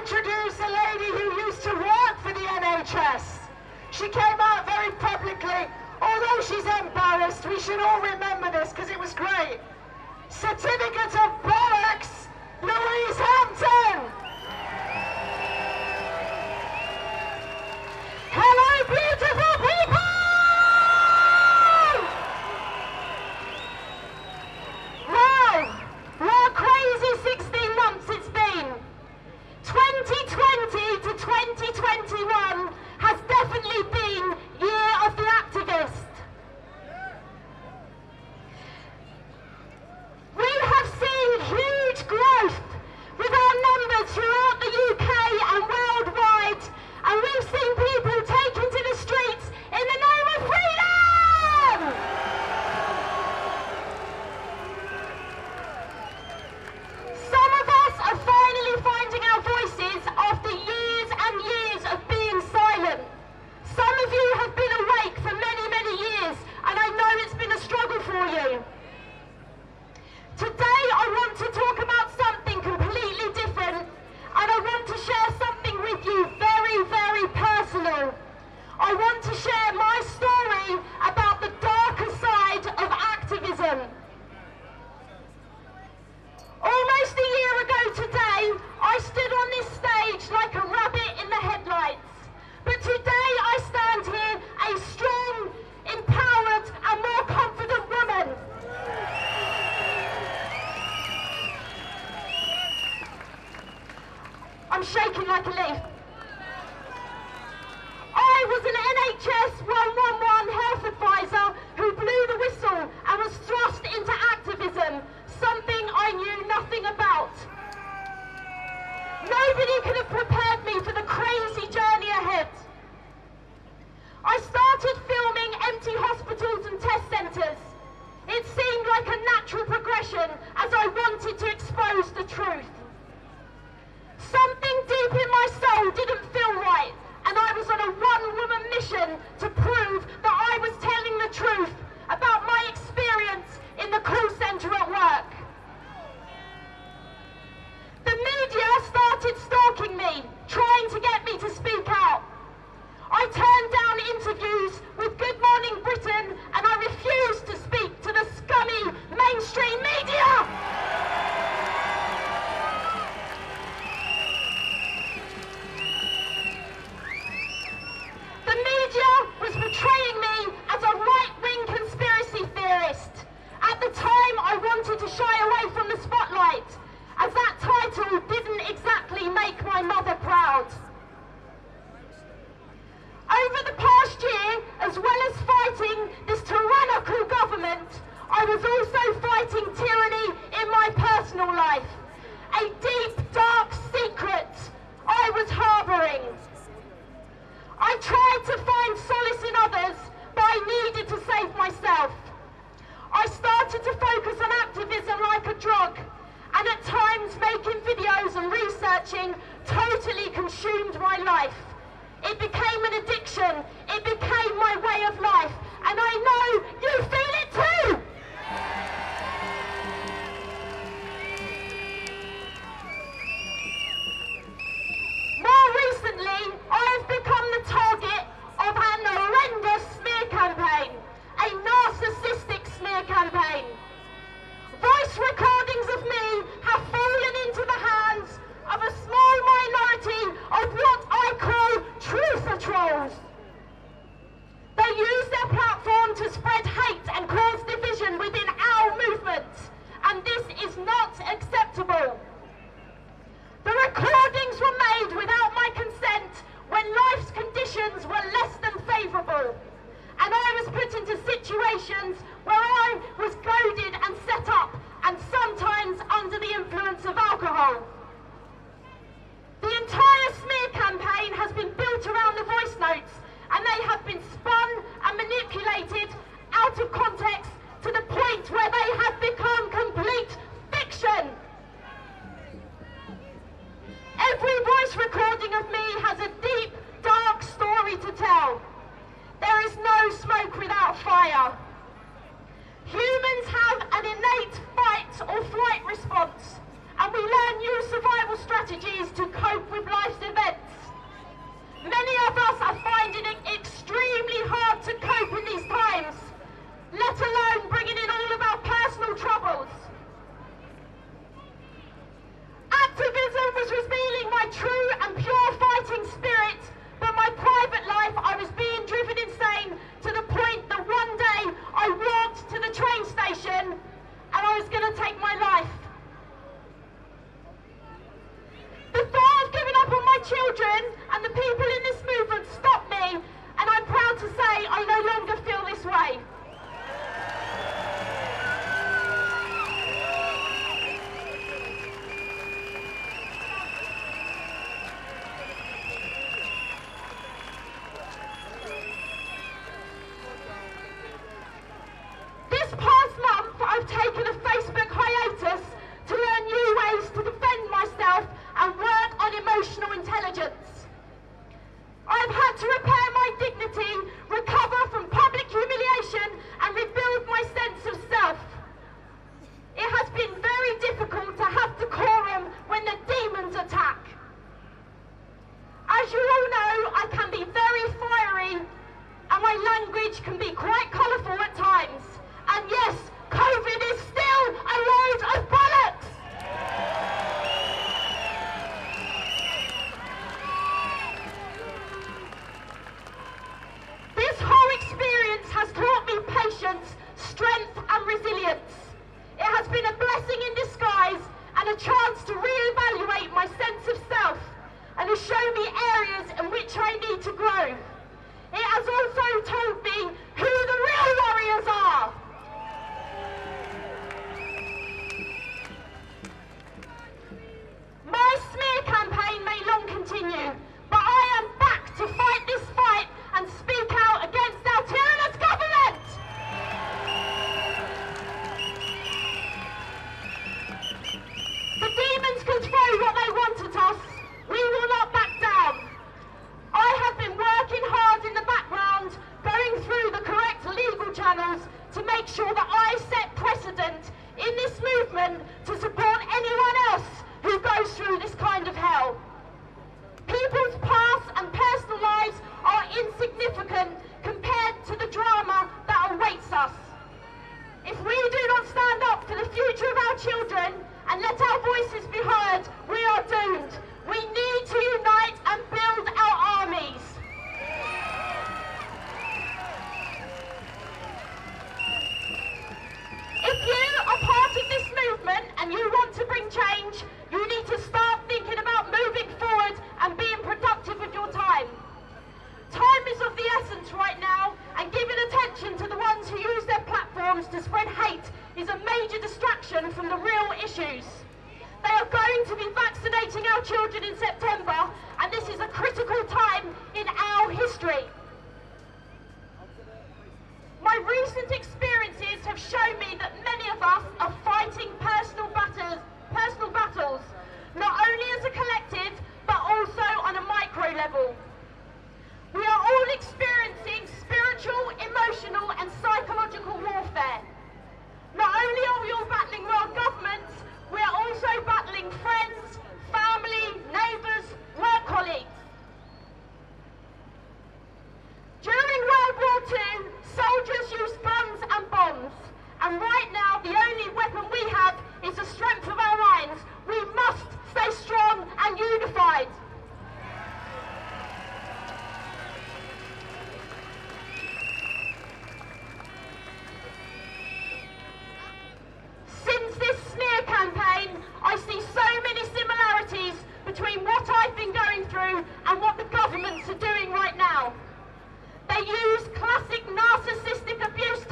introduce a lady who used to work for the NHS. She came out very publicly. Although she's embarrassed, we should all remember this because it was great. Certificate of Bollocks, Louise Hampton! Hello, beautiful people! Wow, what a crazy 16 months it's been. 2020 to 2021 has definitely been Year of the Activist. We have seen huge growth with our numbers throughout the UK and worldwide, and we've seen people taken to the streets in the name of freedom! Some of us are finally finding our voices after years and years of being silent. Some of you have been awake for many, many years, and I know it's been a struggle for you. Today I want to talk about something completely different, and I want to share something with you very, very personal. I want to share my story about the darker side of activism. Almost a year ago today, I stood on this stage like a rabbit in the headlights. But today I stand here a strong, empowered and more confident woman. I'm shaking like a leaf. I was an NHS 111 health advisor who blew the whistle and was thrust into activism, something I knew nothing about. Nobody could have prepared me for the crazy journey ahead. I started filming empty hospitals and test centres. It seemed like a natural progression as I wanted to expose the truth. Something deep in my soul didn't feel right, and I was on a one-woman mission to prove that I was telling the truth about my experience in the call centre at work. The media started stalking me, trying to get me to speak out. I turned down interviews with Good Morning Britain, and I refused to speak to the scummy mainstream media. The media was portraying me as a right-wing conspiracy theorist. At the time, I wanted to shy away from the spotlight, as that title didn't exactly make my mother proud. Over the past year, as well as fighting this tyrannical government, I was also fighting tyranny in my personal life. A deep, dark secret I was harbouring. I tried to find solace in others, but I needed to save myself. I started to focus on activism like a drug, and at times making videos and researching totally consumed my life. It became an addiction, it became my way of life, and I know you feel it too! More recently, I have become the target of an horrendous smear campaign, a narcissistic smear campaign. Voice recordings of me have fallen into the hands of a small minority of what I call truther trolls. They use their platform to spread hate and cause division within our movement, and this is not acceptable. The recordings were made without my consent when life's conditions were less than favourable, and I was put into situations where I was goaded and set up, and sometimes under the influence of alcohol. The entire smear campaign has been built around the voice notes, and they have been spun and manipulated out of context to the point where they have become complete fiction. Every voice recording of me has a deep, dark story to tell. There is no smoke without fire. Humans have an innate fight or flight response, and we learn new survival strategies to cope with life. since. It has been a blessing in disguise and a chance to reevaluate my sense of self and has shown me areas in which I need to grow. It has also told me who the real warriors are. My smear campaign may long continue, but I am back to fight this fight and speak out against our tyrannous government. The demons can throw what they want at us. We will not back down. I have been working hard in the background, going through the correct legal channels to make sure that I set precedent in this movement to support anyone else who goes through this kind of hell. People's past and personal lives are insignificant compared to the drama that awaits us. If we do not stand up for the future of our children and let our voices be heard, we are doomed. We need to unite and build our armies. If you are part of this movement and you want to bring change, you need to start thinking about moving forward and being productive with your time. Time is of the essence right now, and giving attention to the ones who use their platforms to spread hate is a major distraction from the real issues. They are going to be vaccinating our children in September, and this is a critical time in our history. My recent experiences have shown me that many of us are fighting personal battles, not only as a collective, but also on a micro level. We are all experiencing spiritual, emotional and psychological warfare. Not only are we all battling world governments, we are also battling friends, family, neighbours, work colleagues. During World War II, soldiers used guns and bombs. And right now, the only weapon we have is the strength of our minds. We must stay strong and unified. Since this smear campaign, I see so many similarities between what I've been going through and what the governments are doing right now. They use classic narcissistic abuse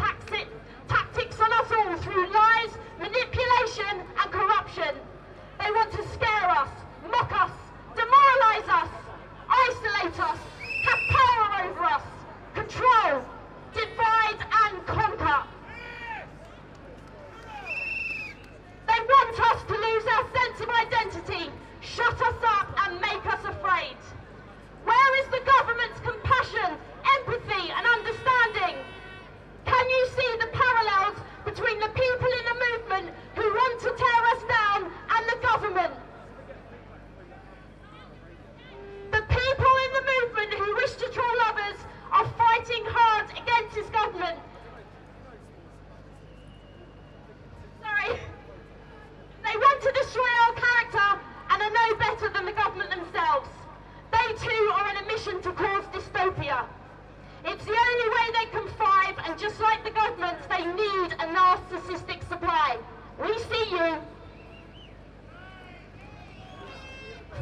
tactics on us all through lies, manipulation and corruption. They want to scare us, mock us, demoralise us, isolate us, have power over us, control, divide and conquer. They want us to lose our sense of identity, shut us up and make us afraid. Where is the government's compassion, empathy and understanding? Can you see the parallels between the people in the movement who want to tear us down and the government? The people in the movement who wish to troll others are fighting hard against this government. Sorry. They want to destroy our character and are no better than the government themselves. They too are on a mission to cause dystopia. It's the only way they can thrive, and just like the governments, they need a narcissistic supply. We see you.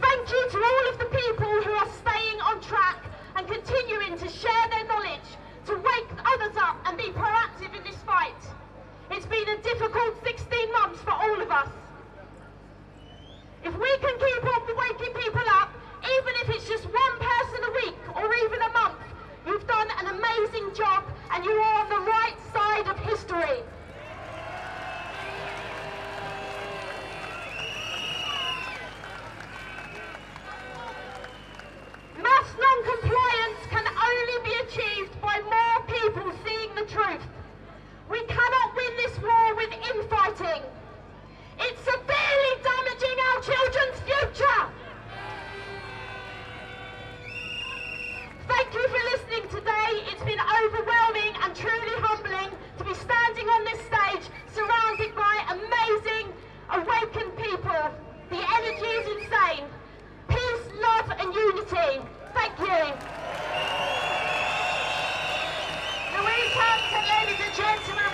Thank you to all of the people who are staying on track and continuing to share their knowledge, to wake others up and be proactive in this fight. It's been a difficult 16 months for all of us. If we can keep on waking people up, even if it's just one person a week or even a month, you've done an amazing job and you are on the right side of history. Mass non-compliance can only be achieved by more people seeing the truth. We cannot win this war with infighting. It's severely damaging our children's future. Thank you for listening today. It's been overwhelming and truly humbling to be standing on this stage surrounded by amazing, awakened people. The energy is insane. Peace, love and unity. Thank you. Louise Hampton, ladies and gentlemen.